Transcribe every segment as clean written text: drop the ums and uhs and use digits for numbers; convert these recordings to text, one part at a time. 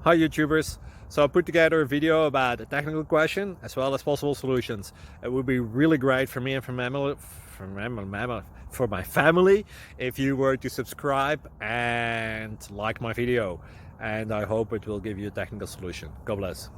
Hi YouTubers! So I put together a video about a technical question as well as possible solutions. It would be really great for me and for my family if you were to subscribe and like my video, and I hope it will give you a technical solution. God bless.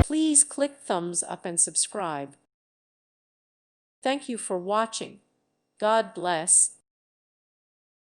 Please click thumbs up and subscribe. Thank you for watching. God bless.